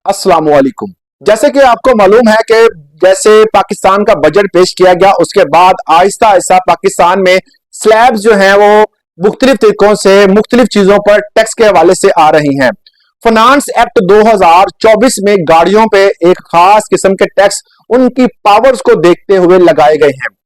अस्सलाम वालेकुम। जैसे कि आपको मालूम है कि जैसे पाकिस्तान का बजट पेश किया गया उसके बाद आहिस्ता आहिस्ता पाकिस्तान में स्लैब्स जो हैं वो मुख्तलिफ तरीकों से मुख्तलिफ चीजों पर टैक्स के हवाले से आ रही हैं। फाइनेंस एक्ट 2024 में गाड़ियों पे एक खास किस्म के टैक्स उनकी पावर्स को देखते हुए लगाए गए हैं।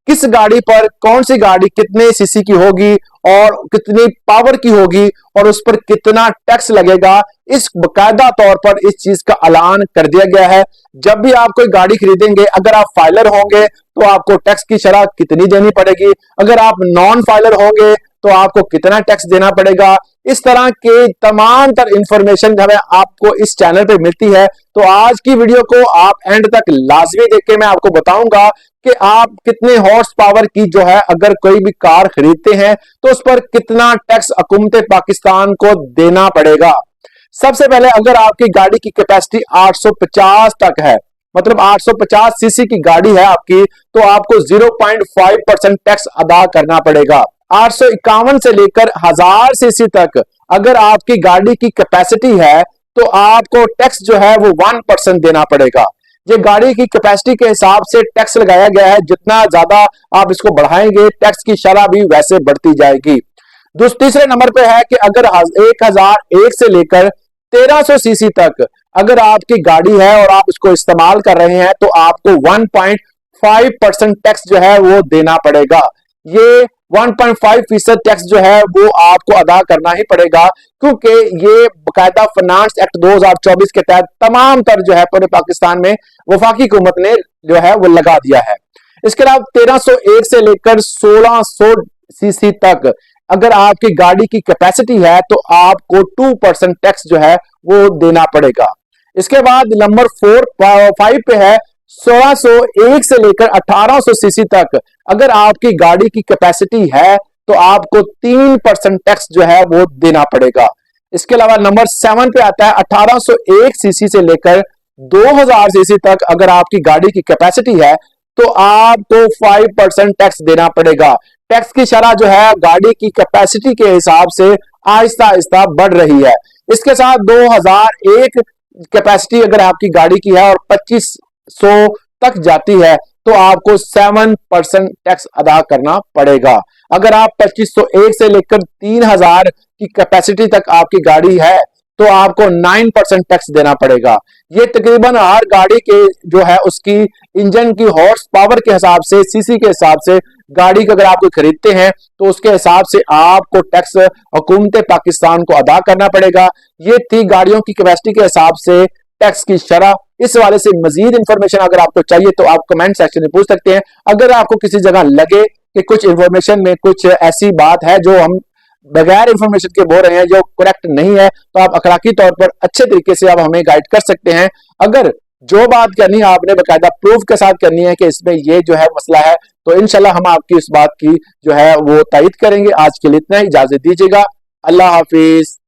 किस गाड़ी पर कौन सी गाड़ी कितने सीसी की होगी और कितनी पावर की होगी और उस पर कितना टैक्स लगेगा, इस बकायदा तौर पर इस चीज का ऐलान कर दिया गया है। जब भी आप कोई गाड़ी खरीदेंगे, अगर आप फाइलर होंगे तो आपको टैक्स की शरह कितनी देनी पड़ेगी, अगर आप नॉन फाइलर होंगे तो आपको कितना टैक्स देना पड़ेगा। इस तरह के तमाम तर इंफॉर्मेशन हमें आपको इस चैनल पे मिलती है। तो आज की वीडियो को आप एंड तक लाजमी देख के मैं आपको बताऊंगा कि आप कितने हॉर्स पावर की जो है अगर कोई भी कार खरीदते हैं तो उस पर कितना टैक्स हुकूमत पाकिस्तान को देना पड़ेगा। सबसे पहले अगर आपकी गाड़ी की कैपेसिटी 850 तक है, मतलब 850 सीसी की गाड़ी है आपकी, तो आपको 0.5% टैक्स अदा करना पड़ेगा। 851 से लेकर 1000 सीसी तक अगर आपकी गाड़ी की कैपेसिटी है तो आपको टैक्स जो है वो 1% देना पड़ेगा। ये गाड़ी की कैपेसिटी के हिसाब से टैक्स लगाया गया है, जितना ज्यादा आप इसको बढ़ाएंगे टैक्स की शरह भी वैसे बढ़ती जाएगी। तीसरे नंबर पे है कि अगर 1001 से लेकर 1300 सीसी तक अगर आपकी गाड़ी है और आप इसको इस्तेमाल कर रहे हैं तो आपको 1.5% टैक्स जो है वो देना पड़ेगा। ये 1.5% टैक्स जो है वो आपको अदा करना ही पड़ेगा, क्योंकि ये बकायदा फाइनेंस एक्ट 2024 के तहत तमाम तर जो है पूरे पाकिस्तान में वफाकी हुकूमत ने जो है वो लगा दिया है। इसके अलावा 1301 से लेकर 1600 सीसी तक अगर आपकी गाड़ी की कैपेसिटी है तो आपको 2% टैक्स जो है वो देना पड़ेगा। इसके बाद नंबर 5 पे है 1601 से लेकर 1800 सीसी तक अगर आपकी गाड़ी की कैपेसिटी है तो आपको 3% टैक्स जो है वो देना पड़ेगा। इसके अलावा नंबर 7 पे आता है 1801 सीसी से लेकर 2000 सीसी तक अगर आपकी गाड़ी की कैपेसिटी है तो आपको 5% टैक्स देना पड़ेगा। टैक्स की शरह जो है गाड़ी की कैपेसिटी के हिसाब से आहिस्ता आहिस्ता बढ़ रही है। इसके साथ 2001 कैपेसिटी अगर आपकी गाड़ी की है और 2500 तक जाती है तो आपको 7% टैक्स अदा करना पड़ेगा। अगर आप 2501 से लेकर 3000 की कैपेसिटी तक आपकी गाड़ी है तो आपको 9% टैक्स देना पड़ेगा। ये तकरीबन हर गाड़ी के जो है उसकी इंजन की हॉर्स पावर के हिसाब से, सीसी के हिसाब से गाड़ी को अगर आप कोई खरीदते हैं तो उसके हिसाब से आपको टैक्स हुकूमत पाकिस्तान को अदा करना पड़ेगा। ये थी गाड़ियों की कैपेसिटी के हिसाब से टैक्स की शरह। इस वाले से मजीद इंफॉर्मेशन अगर आपको चाहिए तो आप कमेंट सेक्शन में पूछ सकते हैं। अगर आपको किसी जगह लगे कि कुछ इंफॉर्मेशन में कुछ ऐसी बात है जो हम बगैर इंफॉर्मेशन के बोल रहे हैं, जो करेक्ट नहीं है, तो आप अखलाकी तौर पर अच्छे तरीके से आप हमें गाइड कर सकते हैं। अगर जो बात करनी है आपने बकायदा प्रूफ के साथ करनी है कि इसमें ये जो है मसला है, तो इंशाल्लाह हम आपकी इस बात की जो है वो तायद करेंगे। आज के लिए इतना ही, इजाजत दीजिएगा। अल्लाह हाफिज।